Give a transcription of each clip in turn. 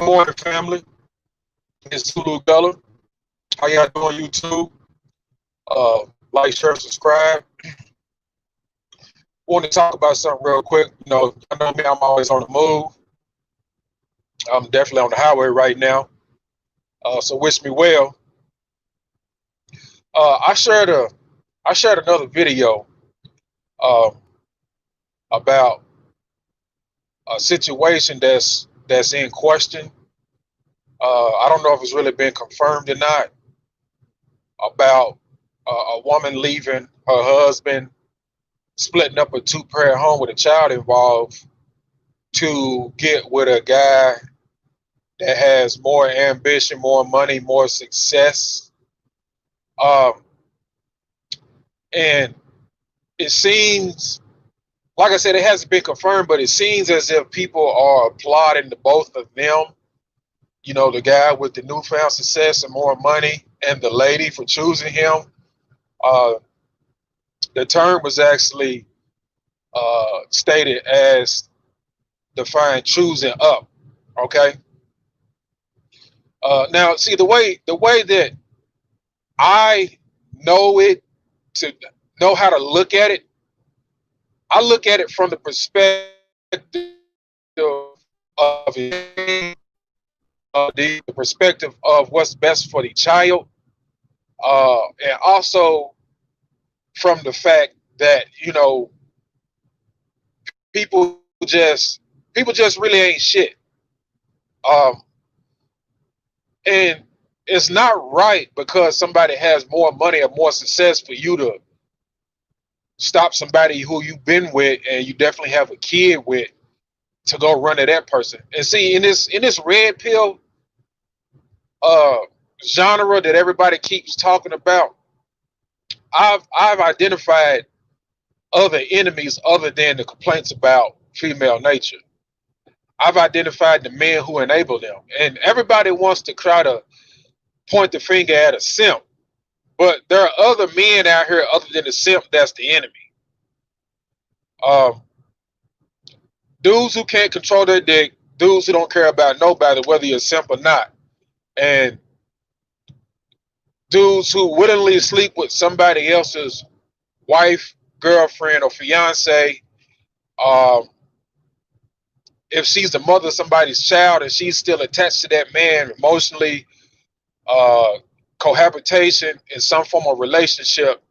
Good morning, family. It's Tulu Bella. How y'all doing, YouTube? Like, share, subscribe. Want to talk about something real quick. I know me. I'm always on the move. I'm definitely on the highway right now. So wish me well. I shared another video um, about a situation that's in question. I don't know if it's really been confirmed or not about a woman leaving her husband, splitting up a two-parent home with a child involved to get with a guy that has more ambition, more money, more success. Um, and it seems, like I said, it hasn't been confirmed, but it seems as if people are applauding the both of them. The guy with the newfound success and more money, and the lady for choosing him. Uh, the term was actually stated as defined choosing up. Okay. Now, see the way that I know it to know how to look at it. I look at it from the perspective of the perspective of what's best for the child, and also from the fact that people just really ain't shit, um, and it's not right because somebody has more money or more success for you to stop somebody who you've been with and you definitely have a kid with to go run to that person. And see, in this red pill uh genre that everybody keeps talking about, I've identified other enemies other than the complaints about female nature. I've identified the men who enable them. And everybody wants to try to point the finger at a simp. But there are other men out here other than the simp that's the enemy. Um, Dudes who can't control their dick, dudes who don't care about nobody, whether you're a simp or not, and dudes who willingly sleep with somebody else's wife, girlfriend, or fiance. Um, if she's the mother of somebody's child and she's still attached to that man emotionally, uh, cohabitation in some form of relationship,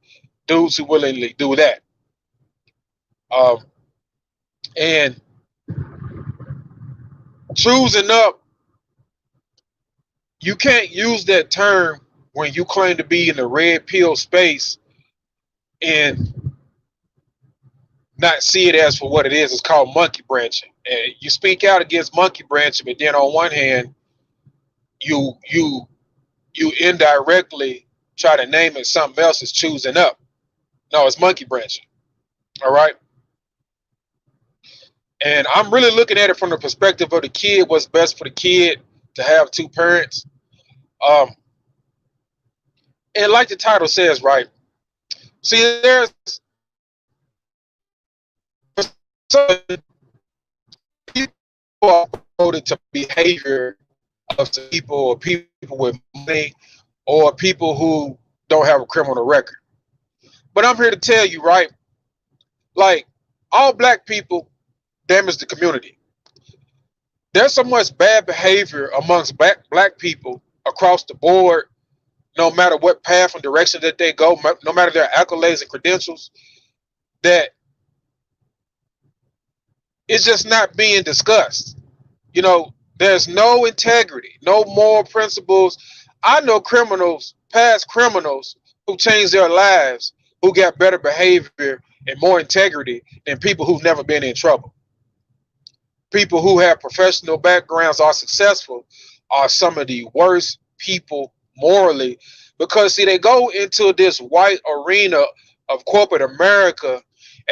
dudes who willingly do that. Um, and choosing up, you can't use that term when you claim to be in the red pill space and not see it as for what it is. It's called monkey branching. And you speak out against monkey branching, but then on one hand, you you you indirectly try to name it something else as choosing up. No, it's monkey branching. All right. And I'm really looking at it from the perspective of the kid, what's best for the kid to have two parents. Um, and like the title says, right? See, there's some people are devoted to behavior of some people or people with money or people who don't have a criminal record. But I'm here to tell you, right? Like, all black people damage the community. There's so much bad behavior amongst black people across the board, no matter what path and direction that they go, no matter their accolades and credentials, that it's just not being discussed. There's no integrity, no moral principles. I know criminals, past criminals, who changed their lives, who got better behavior and more integrity than people who've never been in trouble. People who have professional backgrounds, are successful, are some of the worst people morally, because see, they go into this white arena of corporate America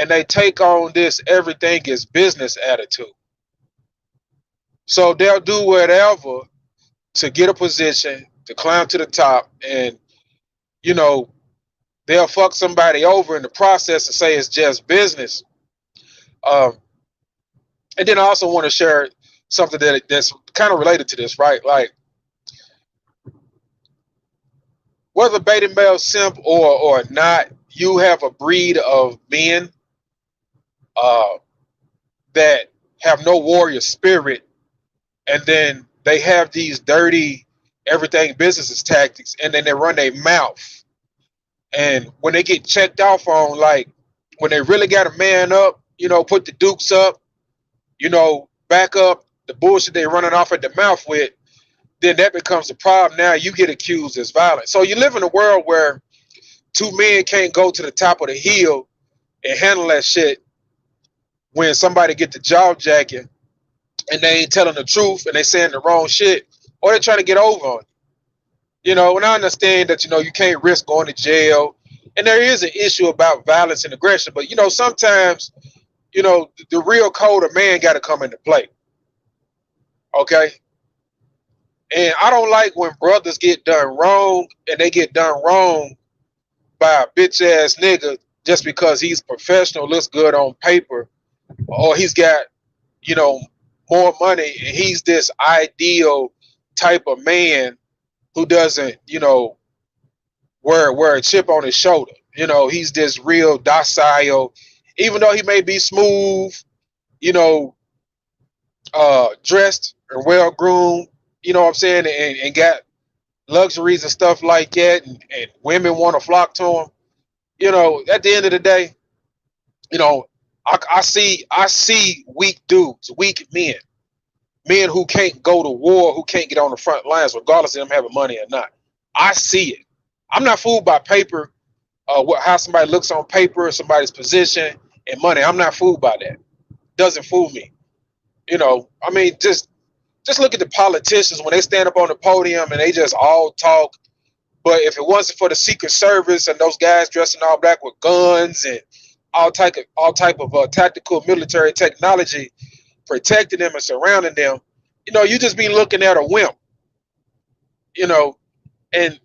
and they take on this everything is business attitude. So they'll do whatever to get a position, to climb to the top, and you know they'll fuck somebody over in the process and say it's just business. Um, and then I also want to share something that's kind of related to this, right? Like whether beta male simp or not, you have a breed of men uh, that have no warrior spirit, and then they have these dirty everything businesses tactics, and then they run their mouth. And when they get checked off on, like when they really got to man up, put the dukes up, back up the bullshit they running off at the mouth with, then that becomes a problem. Now you get accused as violent. So you live in a world where two men can't go to the top of the hill and handle that shit when somebody get the jaw jacking and they ain't telling the truth and they saying the wrong shit, or they're trying to get over on you. And I understand that, you can't risk going to jail. And there is an issue about violence and aggression, but sometimes, the real code of man got to come into play. Okay. And I don't like when brothers get done wrong and they get done wrong by a bitch ass nigga just because he's professional, looks good on paper, or he's got, you know, more money and he's this ideal type of man who doesn't, wear a chip on his shoulder. He's this real docile, even though he may be smooth, you know, dressed and well groomed, you know what I'm saying, and got luxuries and stuff like that, and women want to flock to him. At the end of the day, I see weak dudes, weak men who can't go to war, who can't get on the front lines, regardless of them having money or not. I see it. I'm not fooled by paper, how somebody looks on paper, somebody's position and money. I'm not fooled by that. Doesn't fool me. I mean, just look at the politicians when they stand up on the podium and they just all talk. But if it wasn't for the Secret Service and those guys dressed in all black with guns and all type of tactical military technology protecting them and surrounding them, you just be looking at a wimp. And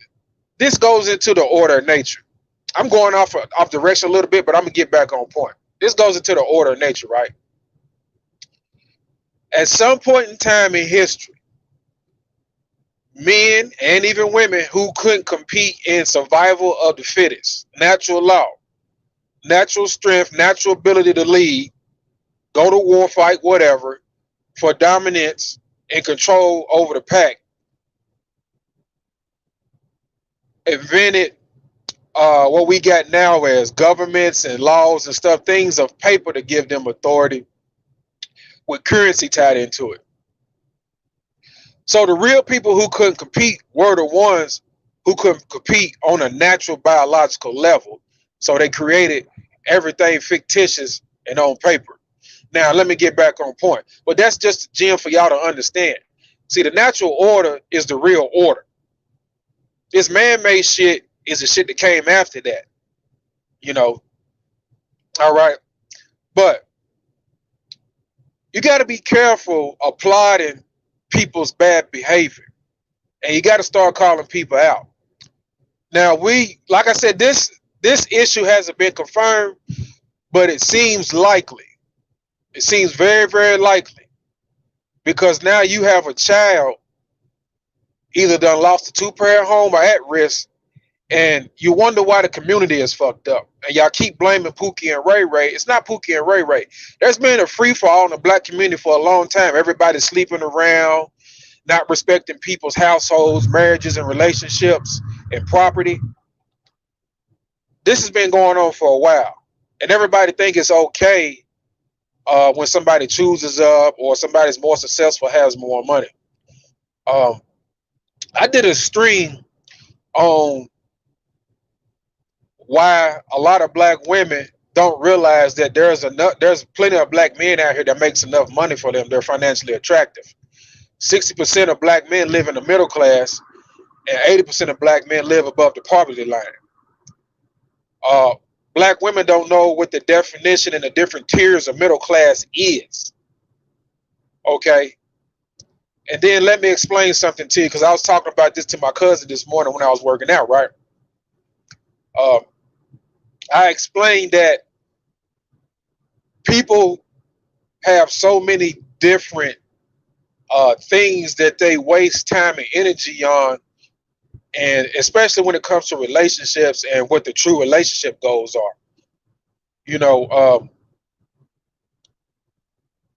this goes into the order of nature. I'm going off direction a little bit, but I'm gonna get back on point. This goes into the order of nature, right? At some point in time in history, men and even women who couldn't compete in survival of the fittest, natural law, natural strength, natural ability to lead, go to war, fight, whatever, for dominance and control over the pack, invented what we got now as governments and laws and stuff, things of paper to give them authority with currency tied into it. So the real people who couldn't compete were the ones who couldn't compete on a natural biological level. So they created everything fictitious and on paper. Now, let me get back on point. But that's just a gem for y'all to understand. See, the natural order is the real order. This man-made shit is the shit that came after that. All right. But you got to be careful applauding people's bad behavior. And you got to start calling people out. Now, like I said, this issue hasn't been confirmed, but it seems likely. It seems very, very likely. Because now you have a child either done lost a two-parent home or at risk, and you wonder why the community is fucked up. And y'all keep blaming Pookie and Ray Ray. It's not Pookie and Ray Ray. There's been a free-for-all in the black community for a long time. Everybody's sleeping around, not respecting people's households, marriages, and relationships, and property. This has been going on for a while. And everybody think it's okay when somebody chooses up or somebody's more successful, has more money. I did a stream on why a lot of black women don't realize that there's plenty of black men out here that makes enough money for them. They're financially attractive. 60% of black men live in the middle class, and 80% of black men live above the poverty line. Black women don't know what the definition and the different tiers of middle class is. Okay. And then let me explain something to you, because I was talking about this to my cousin this morning when I was working out, right? I explained that people have so many different things that they waste time and energy on, and especially when it comes to relationships and what the true relationship goals are. You know,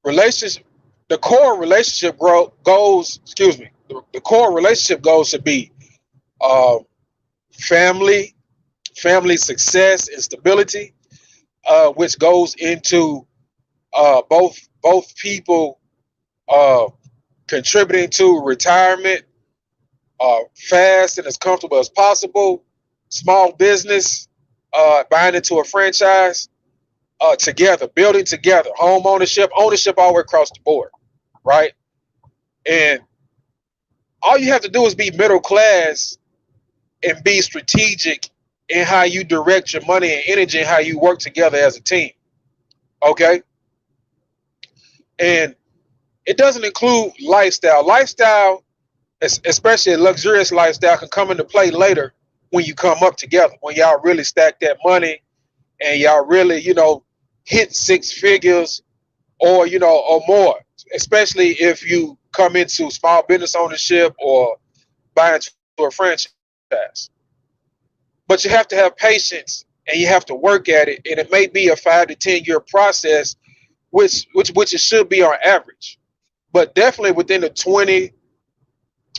relationship, the core relationship goals. Excuse me. The core relationship goals should be uh, family, family success and stability, which goes into both people uh, contributing to retirement fast and as comfortable as possible. Small business, buying into a franchise, together, building together, home ownership all the way across the board, right? And all you have to do is be middle class and be strategic in how you direct your money and energy and how you work together as a team. Okay? And it doesn't include lifestyle. Lifestyle, especially a luxurious lifestyle, can come into play later when you come up together, when y'all really stack that money and y'all really, hit six figures or, or more, especially if you come into small business ownership or buying to a franchise. But you have to have patience and you have to work at it. And it may be a 5 to 10 year process, which it should be on average. But definitely within the 20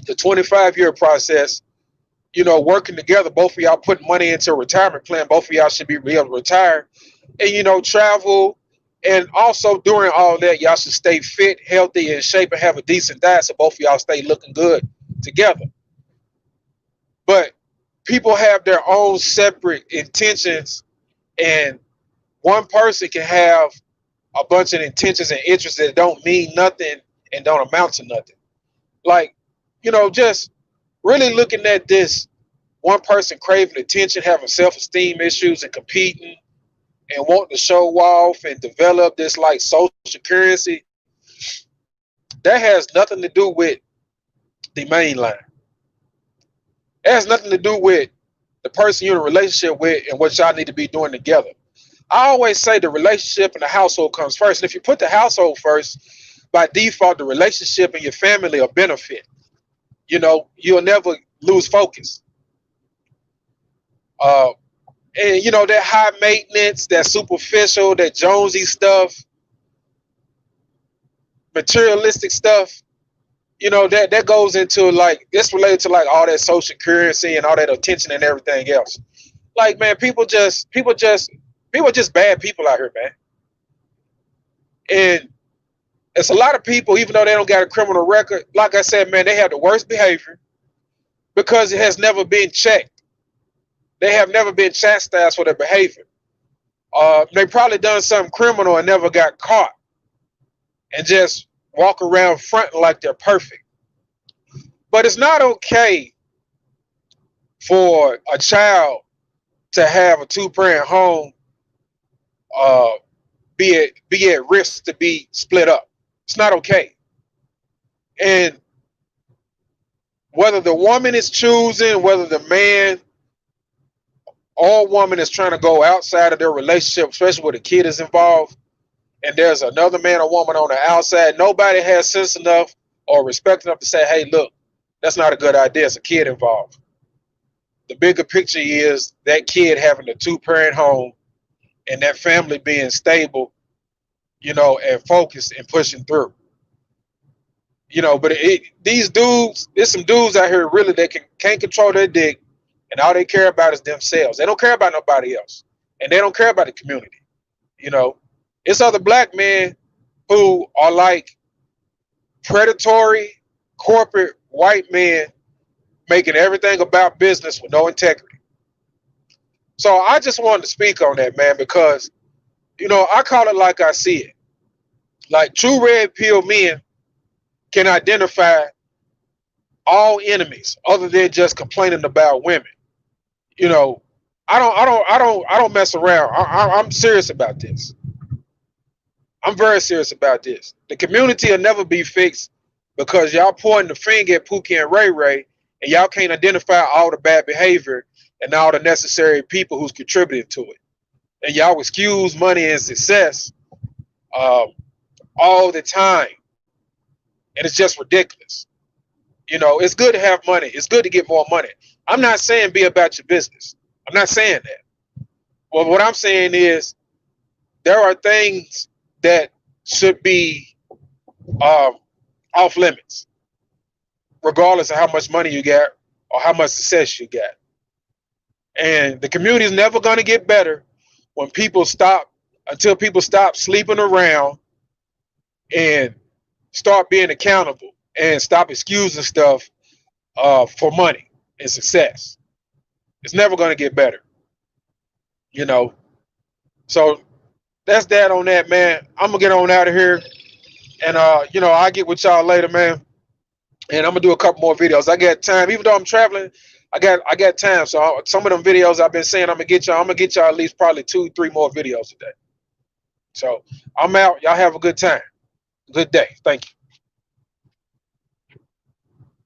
to 25 year process, working together, both of y'all putting money into a retirement plan, both of y'all should be able to retire and, travel. And also during all that, y'all should stay fit, healthy, in shape, and have a decent diet so both of y'all stay looking good together. But people have their own separate intentions, and one person can have a bunch of intentions and interests that don't mean nothing and don't amount to nothing. Like, just really looking at this one person craving attention, having self-esteem issues and competing and wanting to show off and develop this like social currency, that has nothing to do with the main line. It has nothing to do with the person you're in a relationship with and what y'all need to be doing together. I always say the relationship and the household comes first. And if you put the household first, by default, the relationship and your family will benefit. You'll never lose focus. And that high maintenance, that superficial, that Jonesy stuff, materialistic stuff, that goes into like, it's related to like all that social currency and all that attention and everything else. Like, man, people just bad people out here, man. And it's a lot of people, even though they don't got a criminal record, like I said, man, they have the worst behavior because it has never been checked. They have never been chastised for their behavior. They probably done something criminal and never got caught and just walk around fronting like they're perfect. But it's not okay for a child to have a two-parent home be at risk to be split up. It's not okay. And whether the woman is choosing, whether the man or woman is trying to go outside of their relationship, especially when a kid is involved, and there's another man or woman on the outside, nobody has sense enough or respect enough to say, hey, look, that's not a good idea. It's a kid involved. The bigger picture is that kid having a two-parent home and that family being stable, and focused and pushing through. But these dudes, there's some dudes out here really that can't control their dick, and all they care about is themselves. They don't care about nobody else, and they don't care about the community. It's other black men who are like predatory corporate white men making everything about business with no integrity. So I just wanted to speak on that, man, because I call it like I see it. Like true red pill men can identify all enemies other than just complaining about women. I don't mess around. I'm serious about this. I'm very serious about this. The community will never be fixed because y'all pointing the finger at Pookie and Ray Ray, and y'all can't identify all the bad behavior and all the necessary people who's contributing to it. And y'all excuse money and success all the time. and it's just ridiculous. You know, it's good to have money. It's good to get more money. I'm not saying be about your business. I'm not saying that. Well, what I'm saying is there are things that should be um, off limits, regardless of how much money you get or how much success you get. And the community is never going to get better when people stop, until people stop sleeping around and start being accountable and stop excusing stuff for money and success. It's never going to get better, you know. So that's that on that, man. I'm gonna get on out of here, and you know, I'll get with y'all later, man. And I'm gonna do a couple more videos. I got time, even though I'm traveling. I got time. So some of them videos I've been saying I'm gonna get y'all. I'm gonna get y'all at least probably 2-3 more videos today. So I'm out. Y'all have a good time. Good day. Thank you.